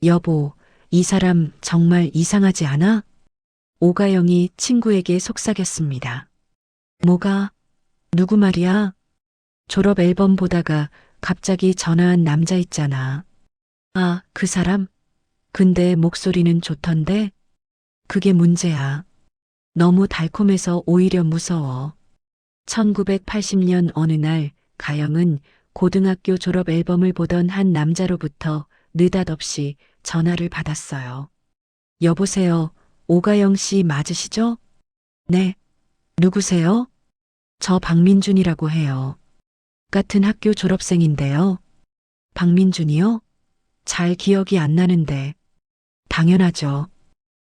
여보, 이 사람 정말 이상하지 않아? 오가영이 친구에게 속삭였습니다. 뭐가? 누구 말이야? 졸업 앨범 보다가 갑자기 전화한 남자 있잖아. 아, 그 사람? 근데 목소리는 좋던데? 그게 문제야. 너무 달콤해서 오히려 무서워. 1980년 어느 날 가영은 고등학교 졸업 앨범을 보던 한 남자로부터 느닷없이 전화를 받았어요. 여보세요. 오가영 씨 맞으시죠? 네. 누구세요? 저 박민준이라고 해요. 같은 학교 졸업생인데요. 박민준이요? 잘 기억이 안 나는데. 당연하죠.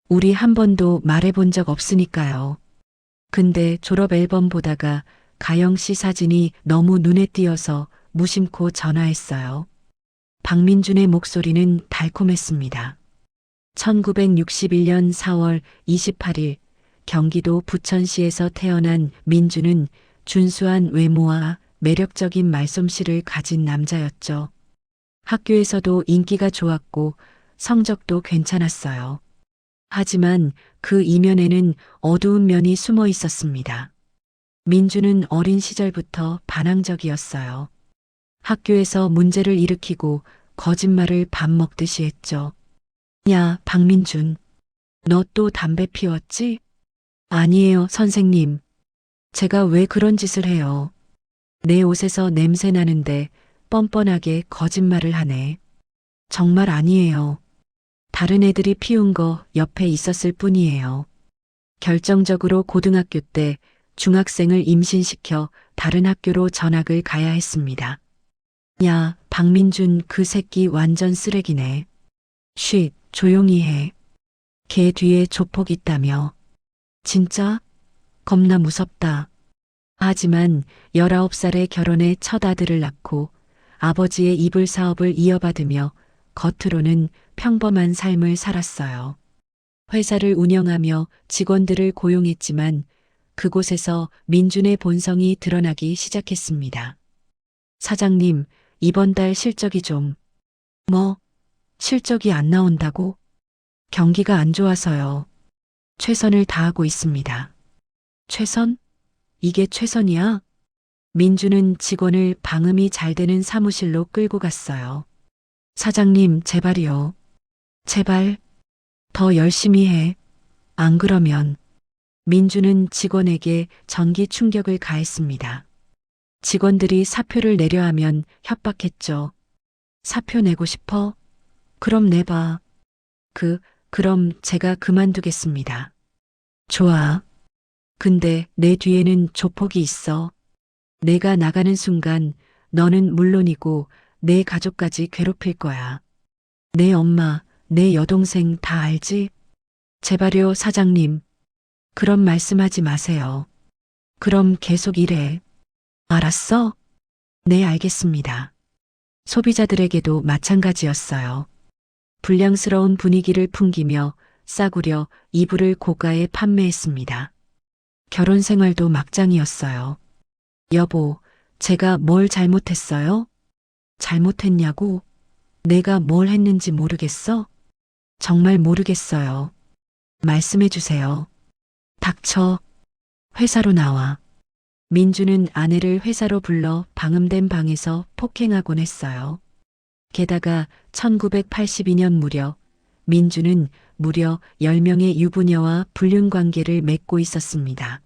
우리 한 번도 말해본 적 없으니까요. 근데 졸업 앨범 보다가 가영 씨 사진이 너무 눈에 띄어서 무심코 전화했어요. 박민준의 목소리는 달콤했습니다. 1961년 4월 28일 경기도 부천시에서 태어난 민준은 준수한 외모와 매력적인 말솜씨를 가진 남자였죠. 학교에서도 인기가 좋았고 성적도 괜찮았어요. 하지만 그 이면에는 어두운 면이 숨어 있었습니다. 민주는 어린 시절부터 반항적이었어요. 학교에서 문제를 일으키고 거짓말을 밥 먹듯이 했죠. 야, 박민준. 너 또 담배 피웠지? 아니에요, 선생님. 제가 왜 그런 짓을 해요? 내 옷에서 냄새 나는데 뻔뻔하게 거짓말을 하네. 정말 아니에요. 다른 애들이 피운 거 옆에 있었을 뿐이에요. 결정적으로 고등학교 때 중학생을 임신시켜 다른 학교로 전학을 가야 했습니다. 야, 박민준 그 새끼 완전 쓰레기네. 쉿, 조용히 해. 걔 뒤에 조폭 있다며. 진짜? 겁나 무섭다. 하지만 19살에 결혼해 첫 아들을 낳고 아버지의 이불 사업을 이어받으며 겉으로는 평범한 삶을 살았어요. 회사를 운영하며 직원들을 고용했지만 그곳에서 민준의 본성이 드러나기 시작했습니다. 사장님, 이번 달 실적이 좀. 뭐, 실적이 안 나온다고? 경기가 안 좋아서요. 최선을 다하고 있습니다. 최선? 이게 최선이야? 민주는 직원을 방음이 잘 되는 사무실로 끌고 갔어요. 사장님, 제발이요. 제발, 더 열심히 해. 안 그러면. 민주는 직원에게 전기 충격을 가했습니다. 직원들이 사표를 내려 하면 협박했죠. 사표 내고 싶어? 그럼 내봐. 그럼 제가 그만두겠습니다. 좋아. 근데 내 뒤에는 조폭이 있어. 내가 나가는 순간 너는 물론이고 내 가족까지 괴롭힐 거야. 내 엄마, 내 여동생 다 알지? 제발요, 사장님. 그런 말씀하지 마세요. 그럼 계속 일해. 알았어? 네, 알겠습니다. 소비자들에게도 마찬가지였어요. 불량스러운 분위기를 풍기며 싸구려 이불을 고가에 판매했습니다. 결혼 생활도 막장이었어요. 여보, 제가 뭘 잘못했어요? 잘못했냐고? 내가 뭘 했는지 모르겠어? 정말 모르겠어요. 말씀해 주세요. 닥쳐. 회사로 나와. 민주는 아내를 회사로 불러 방음된 방에서 폭행하곤 했어요. 게다가 1982년 민주는 무려 10명의 유부녀와 불륜 관계를 맺고 있었습니다.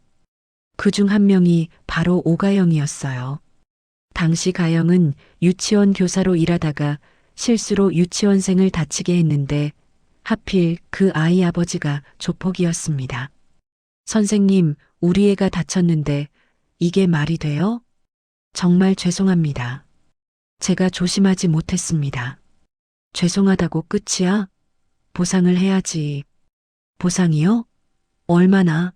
그중 한 명이 바로 오가영이었어요. 당시 가영은 유치원 교사로 일하다가 실수로 유치원생을 다치게 했는데 하필 그 아이 아버지가 조폭이었습니다. 선생님, 우리 애가 다쳤는데 이게 말이 돼요? 정말 죄송합니다. 제가 조심하지 못했습니다. 죄송하다고 끝이야? 보상을 해야지. 보상이요? 얼마나?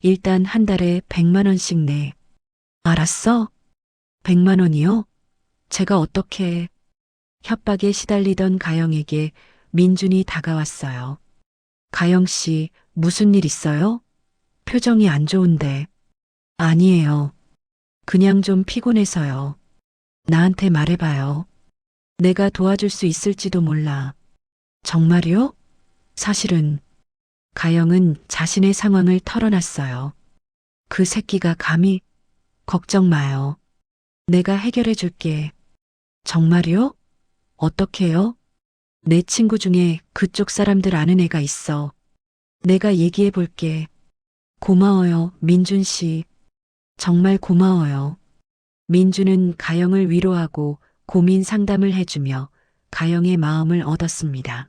일단 한 달에 100만 원씩 내. 알았어? 100만 원이요? 제가 어떻게... 협박에 시달리던 가영에게 민준이 다가왔어요. 가영 씨, 무슨 일 있어요? 표정이 안 좋은데. 아니에요. 그냥 좀 피곤해서요. 나한테 말해봐요. 내가 도와줄 수 있을지도 몰라. 정말요? 사실은 가영은 자신의 상황을 털어놨어요. 그 새끼가 감히 걱정 마요. 내가 해결해 줄게. 정말요? 어떻게요? 내 친구 중에 그쪽 사람들 아는 애가 있어. 내가 얘기해 볼게. 고마워요, 민준 씨. 정말 고마워요. 민준은 가영을 위로하고 고민 상담을 해주며 가영의 마음을 얻었습니다.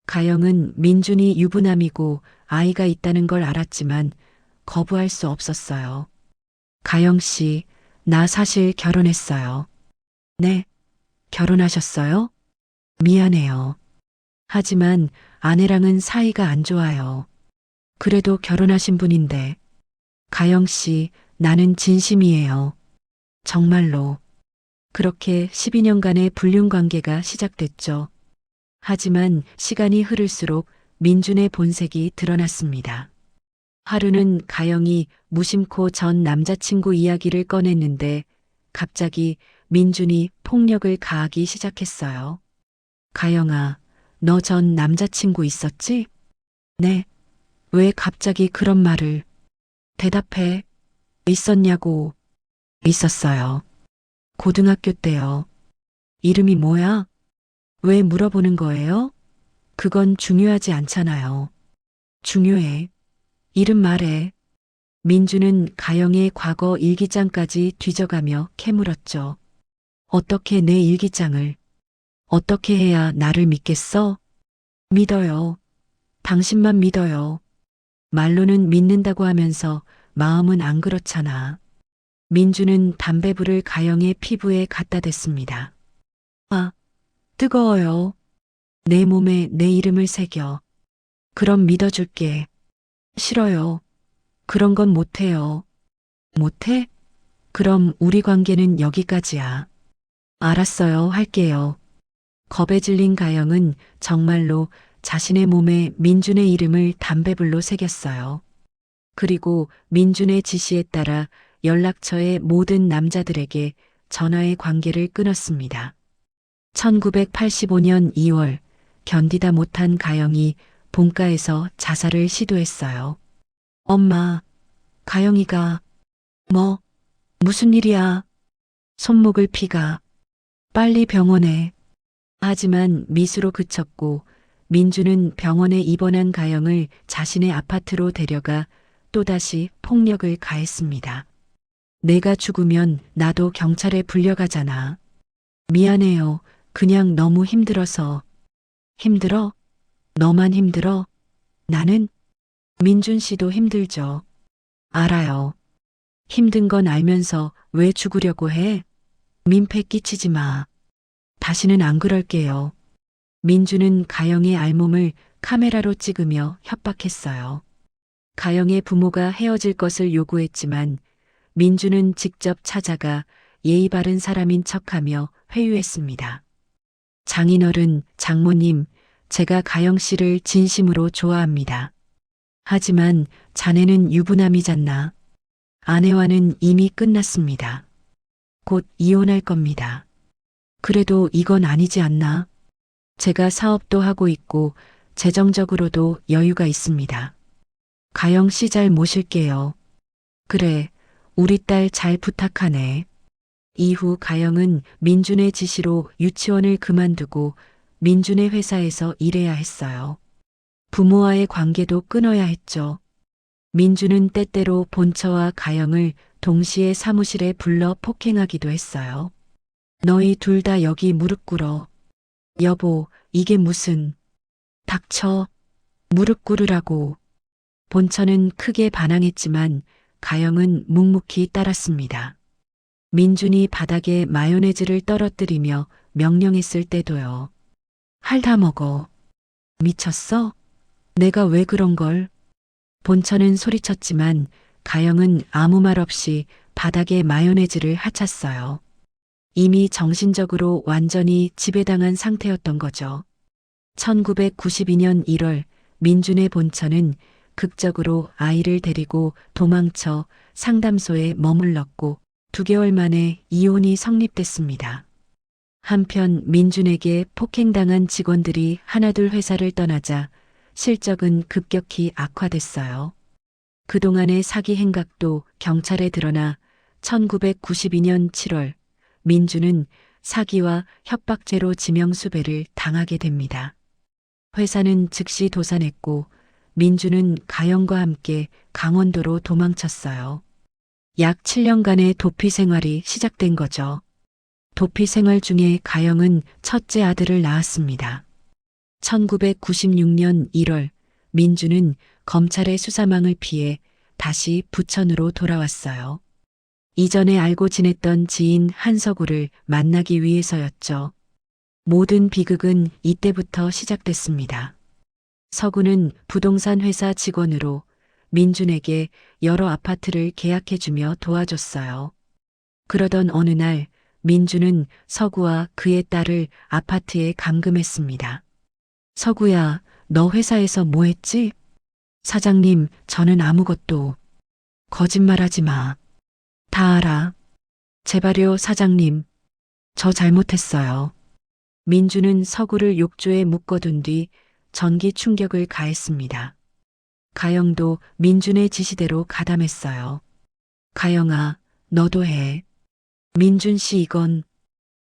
가영은 민준이 유부남이고 아이가 있다는 걸 알았지만 거부할 수 없었어요. 가영 씨, 나 사실 결혼했어요. 네, 결혼하셨어요? 미안해요. 하지만 아내랑은 사이가 안 좋아요. 그래도 결혼하신 분인데. 가영 씨, 나는 진심이에요. 정말로. 그렇게 12년간의 불륜 관계가 시작됐죠. 하지만 시간이 흐를수록 민준의 본색이 드러났습니다. 하루는 가영이 무심코 전 남자친구 이야기를 꺼냈는데 갑자기 민준이 폭력을 가하기 시작했어요. 가영아, 너 전 남자친구 있었지? 네. 왜 갑자기 그런 말을? 대답해. 있었냐고. 있었어요. 고등학교 때요. 이름이 뭐야? 왜 물어보는 거예요? 그건 중요하지 않잖아요. 중요해. 이름 말해. 민주는 가영의 과거 일기장까지 뒤져가며 캐물었죠. 어떻게 내 일기장을, 어떻게 해야 나를 믿겠어? 믿어요. 당신만 믿어요. 말로는 믿는다고 하면서 마음은 안 그렇잖아. 민주는 담배불을 가영의 피부에 갖다 댔습니다. 아, 뜨거워요. 내 몸에 내 이름을 새겨. 그럼 믿어줄게. 싫어요. 그런 건 못해요. 못해? 그럼 우리 관계는 여기까지야. 알았어요. 할게요. 겁에 질린 가영은 정말로 자신의 몸에 민준의 이름을 담배불로 새겼어요. 그리고 민준의 지시에 따라 연락처의 모든 남자들에게 전화의 관계를 끊었습니다. 1985년 2월 견디다 못한 가영이 본가에서 자살을 시도했어요. 엄마, 가영이가 무슨 일이야? 손목을 피가. 빨리 병원에. 하지만 미수로 그쳤고 민주는 병원에 입원한 가영을 자신의 아파트로 데려가 또다시 폭력을 가했습니다. 내가 죽으면 나도 경찰에 불려가잖아. 미안해요. 그냥 너무 힘들어서. 힘들어? 너만 힘들어? 나는? 민준 씨도 힘들죠. 알아요. 힘든 건 알면서 왜 죽으려고 해? 민폐 끼치지 마. 다시는 안 그럴게요. 민주는 가영의 알몸을 카메라로 찍으며 협박했어요. 가영의 부모가 헤어질 것을 요구했지만 민주는 직접 찾아가 예의 바른 사람인 척하며 회유했습니다. 장인어른, 장모님, 제가 가영 씨를 진심으로 좋아합니다. 하지만 자네는 유부남이잖나. 아내와는 이미 끝났습니다. 곧 이혼할 겁니다. 그래도 이건 아니지 않나? 제가 사업도 하고 있고 재정적으로도 여유가 있습니다. 가영 씨 잘 모실게요. 그래, 우리 딸 잘 부탁하네. 이후 가영은 민준의 지시로 유치원을 그만두고 민준의 회사에서 일해야 했어요. 부모와의 관계도 끊어야 했죠. 민준은 때때로 본처와 가영을 동시에 사무실에 불러 폭행하기도 했어요. 너희 둘 다 여기 무릎 꿇어. 여보, 이게 무슨. 닥쳐. 무릎 꿇으라고. 본처는 크게 반항했지만 가영은 묵묵히 따랐습니다. 민준이 바닥에 마요네즈를 떨어뜨리며 명령했을 때도요. 핥아 먹어. 미쳤어? 내가 왜 그런 걸? 본처는 소리쳤지만 가영은 아무 말 없이 바닥에 마요네즈를 핥았어요. 이미 정신적으로 완전히 지배당한 상태였던 거죠. 1992년 1월 민준의 본처는 극적으로 아이를 데리고 도망쳐 상담소에 머물렀고 2개월 만에 이혼이 성립됐습니다. 한편 민준에게 폭행당한 직원들이 하나둘 회사를 떠나자 실적은 급격히 악화됐어요. 그동안의 사기 행각도 경찰에 드러나 1992년 7월 민준은 사기와 협박죄로 지명수배를 당하게 됩니다. 회사는 즉시 도산했고 민준은 가영과 함께 강원도로 도망쳤어요. 약 7년간의 도피 생활이 시작된 거죠. 도피 생활 중에 가영은 첫째 아들을 낳았습니다. 1996년 1월 민주는 검찰의 수사망을 피해 다시 부천으로 돌아왔어요. 이전에 알고 지냈던 지인 한서구를 만나기 위해서였죠. 모든 비극은 이때부터 시작됐습니다. 서구는 부동산 회사 직원으로 민준에게 여러 아파트를 계약해주며 도와줬어요. 그러던 어느 날 민준은 서구와 그의 딸을 아파트에 감금했습니다. 서구야, 너 회사에서 뭐 했지? 사장님, 저는 아무것도. 거짓말하지 마. 다 알아. 제발요, 사장님. 저 잘못했어요. 민주는 서구를 욕조에 묶어둔 뒤 전기 충격을 가했습니다. 가영도 민준의 지시대로 가담했어요. 가영아, 너도 해. 민준 씨 이건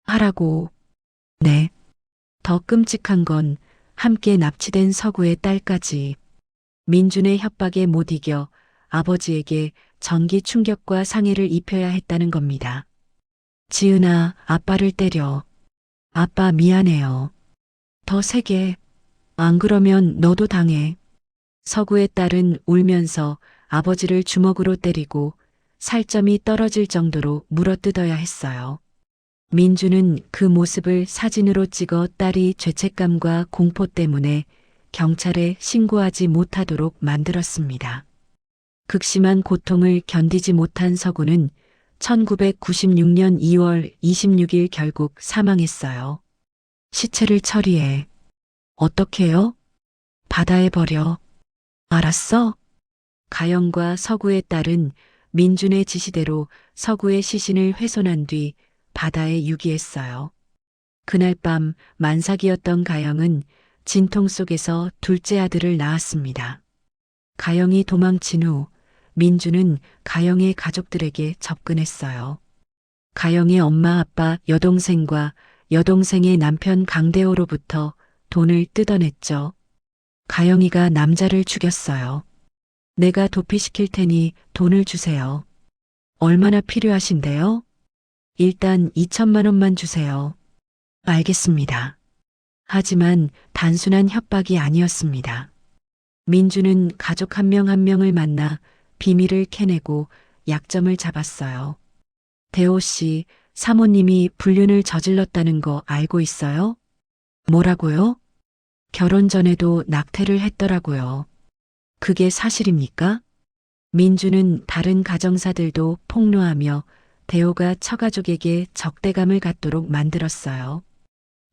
하라고. 네. 더 끔찍한 건 함께 납치된 서구의 딸까지. 민준의 협박에 못 이겨 아버지에게 전기 충격과 상해를 입혀야 했다는 겁니다. 지은아, 아빠를 때려. 아빠 미안해요. 더 세게. 안 그러면 너도 당해. 서구의 딸은 울면서 아버지를 주먹으로 때리고 살점이 떨어질 정도로 물어뜯어야 했어요. 민주는 그 모습을 사진으로 찍어 딸이 죄책감과 공포 때문에 경찰에 신고하지 못하도록 만들었습니다. 극심한 고통을 견디지 못한 서구는 1996년 2월 26일 결국 사망했어요. 시체를 처리해. 어떻게요? 바다에 버려. 알았어? 가영과 서구의 딸은 민준의 지시대로 서구의 시신을 훼손한 뒤 바다에 유기했어요. 그날 밤 만삭이었던 가영은 진통 속에서 둘째 아들을 낳았습니다. 가영이 도망친 후 민주는 가영의 가족들에게 접근했어요. 가영의 엄마, 아빠, 여동생과 여동생의 남편 강대호로부터 돈을 뜯어냈죠. 가영이가 남자를 죽였어요. 내가 도피시킬 테니 돈을 주세요. 얼마나 필요하신데요? 일단 2천만 원만 주세요. 알겠습니다. 하지만 단순한 협박이 아니었습니다. 민주는 가족 한 명 한 명을 만나 비밀을 캐내고 약점을 잡았어요. 대호 씨, 사모님이 불륜을 저질렀다는 거 알고 있어요? 뭐라고요? 결혼 전에도 낙태를 했더라고요. 그게 사실입니까? 민주는 다른 가정사들도 폭로하며 대호가 처가족에게 적대감을 갖도록 만들었어요.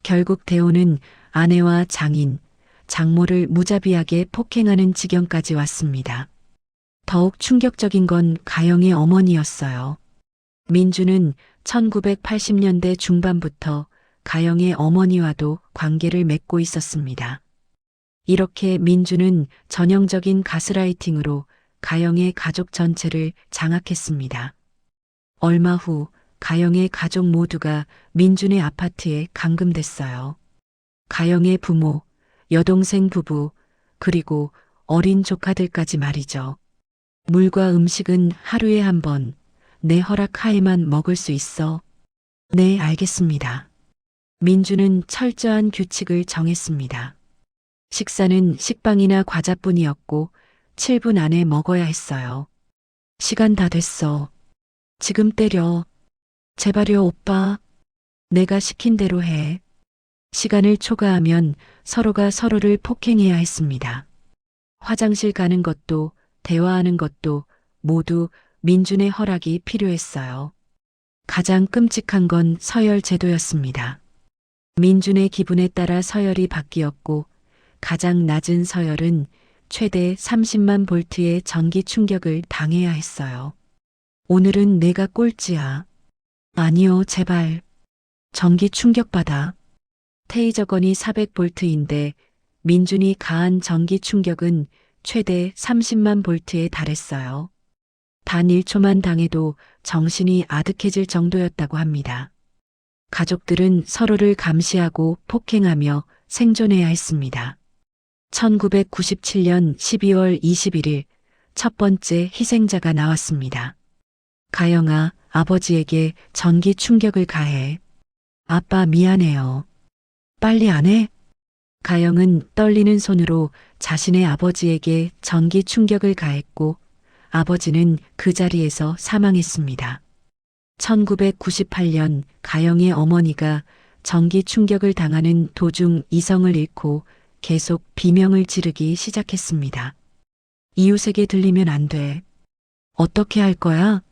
결국 대호는 아내와 장인, 장모를 무자비하게 폭행하는 지경까지 왔습니다. 더욱 충격적인 건 가영의 어머니였어요. 민주는 1980년대 중반부터 가영의 어머니와도 관계를 맺고 있었습니다. 이렇게 민주는 전형적인 가스라이팅으로 가영의 가족 전체를 장악했습니다. 얼마 후 가영의 가족 모두가 민준의 아파트에 감금됐어요. 가영의 부모, 여동생 부부, 그리고 어린 조카들까지 말이죠. 물과 음식은 하루에 한 번, 내 허락 하에만 먹을 수 있어. 네, 알겠습니다. 민주는 철저한 규칙을 정했습니다. 식사는 식빵이나 과자뿐이었고 7분 안에 먹어야 했어요. 시간 다 됐어. 지금 때려. 제발요, 오빠. 내가 시킨 대로 해. 시간을 초과하면 서로가 서로를 폭행해야 했습니다. 화장실 가는 것도 대화하는 것도 모두 민준의 허락이 필요했어요. 가장 끔찍한 건 서열 제도였습니다. 민준의 기분에 따라 서열이 바뀌었고 가장 낮은 서열은 최대 30만 볼트의 전기 충격을 당해야 했어요. 오늘은 내가 꼴찌야. 아니요, 제발. 전기 충격받아. 테이저건이 400볼트인데 민준이 가한 전기 충격은 최대 30만 볼트에 달했어요. 단 1초만 당해도 정신이 아득해질 정도였다고 합니다. 가족들은 서로를 감시하고 폭행하며 생존해야 했습니다. 1997년 12월 21일 첫 번째 희생자가 나왔습니다. 가영아, 아버지에게 전기 충격을 가해. 아빠 미안해요. 빨리 안 해? 가영은 떨리는 손으로 자신의 아버지에게 전기 충격을 가했고 아버지는 그 자리에서 사망했습니다. 1998년 가영의 어머니가 전기 충격을 당하는 도중 이성을 잃고 계속 비명을 지르기 시작했습니다. 이웃에게 들리면 안 돼. 어떻게 할 거야?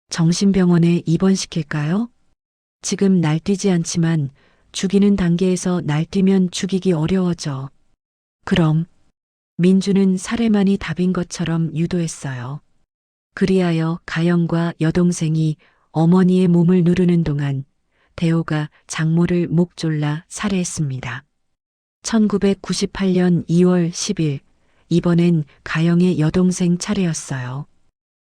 정신병원에 입원시킬까요? 지금 날뛰지 않지만 죽이는 단계에서 날뛰면 죽이기 어려워져. 그럼 민주는 살해만이 답인 것처럼 유도했어요. 그리하여 가영과 여동생이 어머니의 몸을 누르는 동안 대호가 장모를 목 졸라 살해했습니다. 1998년 2월 10일 이번엔 가영의 여동생 차례였어요.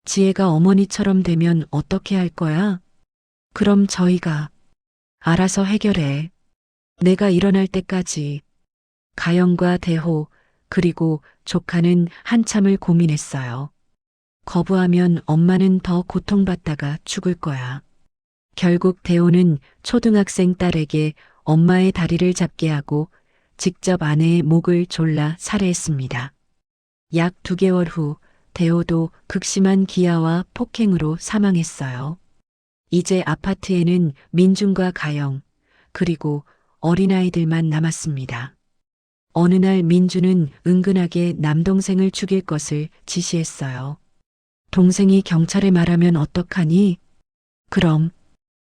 지혜가 어머니처럼 되면 어떻게 할 거야? 그럼 저희가 알아서 해결해. 내가 일어날 때까지. 가영과 대호 그리고 조카는 한참을 고민했어요. 거부하면 엄마는 더 고통받다가 죽을 거야. 결국 대호는 초등학생 딸에게 엄마의 다리를 잡게 하고 직접 아내의 목을 졸라 살해했습니다. 약 2개월 후 대호도 극심한 기아와 폭행으로 사망했어요. 이제 아파트에는 민준과 가영, 그리고 어린아이들만 남았습니다. 어느 날 민준은 은근하게 남동생을 죽일 것을 지시했어요. 동생이 경찰에 말하면 어떡하니? 그럼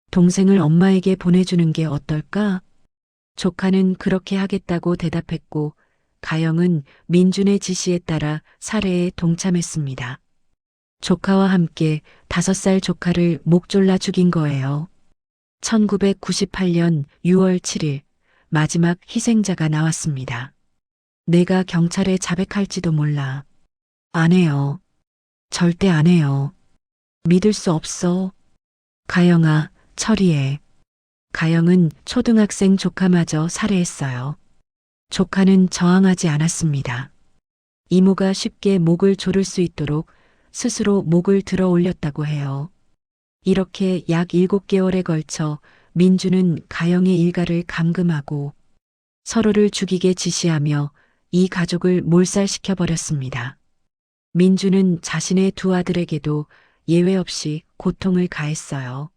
동생을 엄마에게 보내주는 게 어떨까? 조카는 그렇게 하겠다고 대답했고 가영은 민준의 지시에 따라 살해에 동참했습니다. 조카와 함께 5살 조카를 목 졸라 죽인 거예요. 1998년 6월 7일 마지막 희생자가 나왔습니다. 내가 경찰에 자백할지도 몰라. 안 해요. 절대 안 해요. 믿을 수 없어. 가영아, 처리해. 가영은 초등학생 조카마저 살해했어요. 조카는 저항하지 않았습니다. 이모가 쉽게 목을 조를 수 있도록 스스로 목을 들어 올렸다고 해요. 이렇게 약 7개월에 걸쳐 민주는 가영의 일가를 감금하고 서로를 죽이게 지시하며 이 가족을 몰살시켜 버렸습니다. 민주는 자신의 2 아들에게도 예외 없이 고통을 가했어요.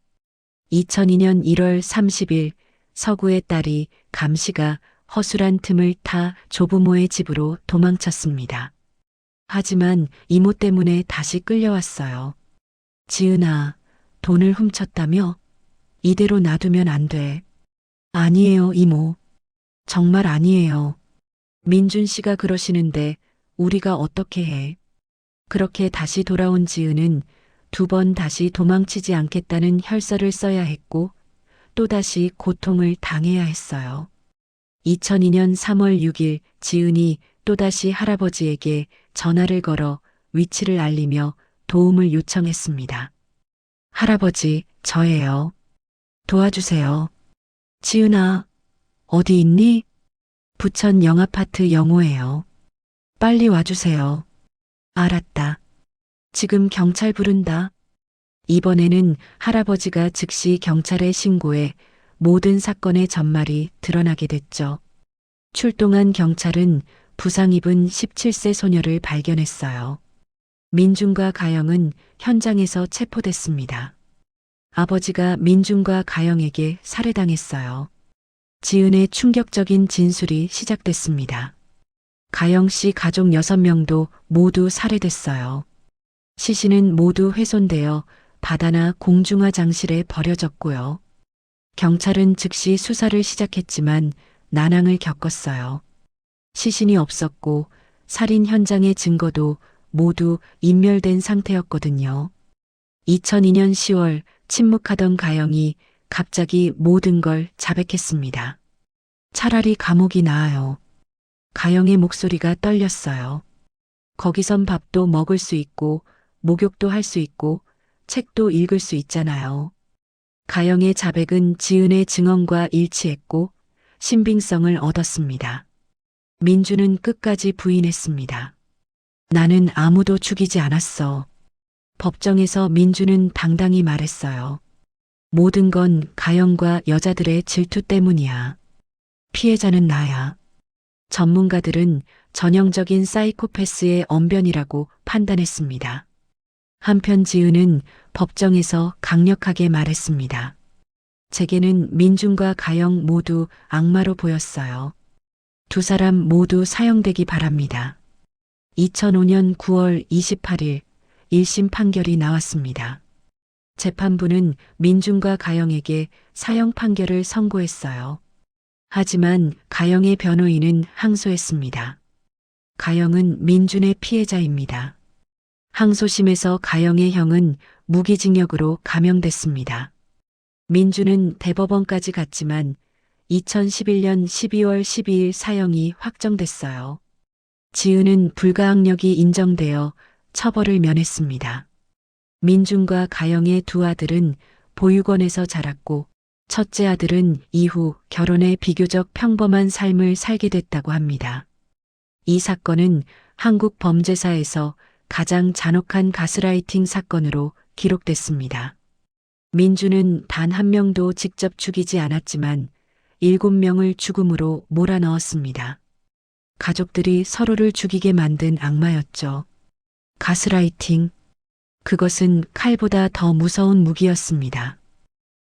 2002년 1월 30일 서구의 딸이 감시가 허술한 틈을 타 조부모의 집으로 도망쳤습니다. 하지만 이모 때문에 다시 끌려왔어요. 지은아, 돈을 훔쳤다며? 이대로 놔두면 안 돼. 아니에요, 이모. 정말 아니에요. 민준 씨가 그러시는데 우리가 어떻게 해? 그렇게 다시 돌아온 지은은 2번 다시 도망치지 않겠다는 혈서를 써야 했고 또다시 고통을 당해야 했어요. 2002년 3월 6일 지은이 또다시 할아버지에게 전화를 걸어 위치를 알리며 도움을 요청했습니다. 할아버지, 저예요. 도와주세요. 지은아, 어디 있니? 부천 영아파트 영호예요. 빨리 와주세요. 알았다. 지금 경찰 부른다. 이번에는 할아버지가 즉시 경찰에 신고해 모든 사건의 전말이 드러나게 됐죠. 출동한 경찰은 부상 입은 17세 소녀를 발견했어요. 민준과 가영은 현장에서 체포됐습니다. 아버지가 민준과 가영에게 살해당했어요. 지은의 충격적인 진술이 시작됐습니다. 가영 씨 가족 6명도 모두 살해됐어요. 시신은 모두 훼손되어 바다나 공중화 장실에 버려졌고요. 경찰은 즉시 수사를 시작했지만 난항을 겪었어요. 시신이 없었고 살인 현장의 증거도 모두 인멸된 상태였거든요. 2002년 10월 침묵하던 가영이 갑자기 모든 걸 자백했습니다. 차라리 감옥이 나아요. 가영의 목소리가 떨렸어요. 거기선 밥도 먹을 수 있고, 목욕도 할 수 있고, 책도 읽을 수 있잖아요. 가영의 자백은 지은의 증언과 일치했고, 신빙성을 얻었습니다. 민주는 끝까지 부인했습니다. 나는 아무도 죽이지 않았어. 법정에서 민주는 당당히 말했어요. 모든 건 가영과 여자들의 질투 때문이야. 피해자는 나야. 전문가들은 전형적인 사이코패스의 언변이라고 판단했습니다. 한편 지은은 법정에서 강력하게 말했습니다. 제게는 민준과 가영 모두 악마로 보였어요. 두 사람 모두 사형되기 바랍니다. 2005년 9월 28일 1심 판결이 나왔습니다. 재판부는 민준과 가영에게 사형 판결을 선고했어요. 하지만 가영의 변호인은 항소했습니다. 가영은 민준의 피해자입니다. 항소심에서 가영의 형은 무기징역으로 감형됐습니다. 민준은 대법원까지 갔지만 2011년 12월 12일 사형이 확정됐어요. 지은은 불가항력이 인정되어 처벌을 면했습니다. 민준과 가영의 두 아들은 보육원에서 자랐고 첫째 아들은 이후 결혼해 비교적 평범한 삶을 살게 됐다고 합니다. 이 사건은 한국 범죄사에서 가장 잔혹한 가스라이팅 사건으로 기록됐습니다. 민주는 단 한 명도 직접 죽이지 않았지만 7명을 죽음으로 몰아넣었습니다. 가족들이 서로를 죽이게 만든 악마였죠. 가스라이팅. 그것은 칼보다 더 무서운 무기였습니다.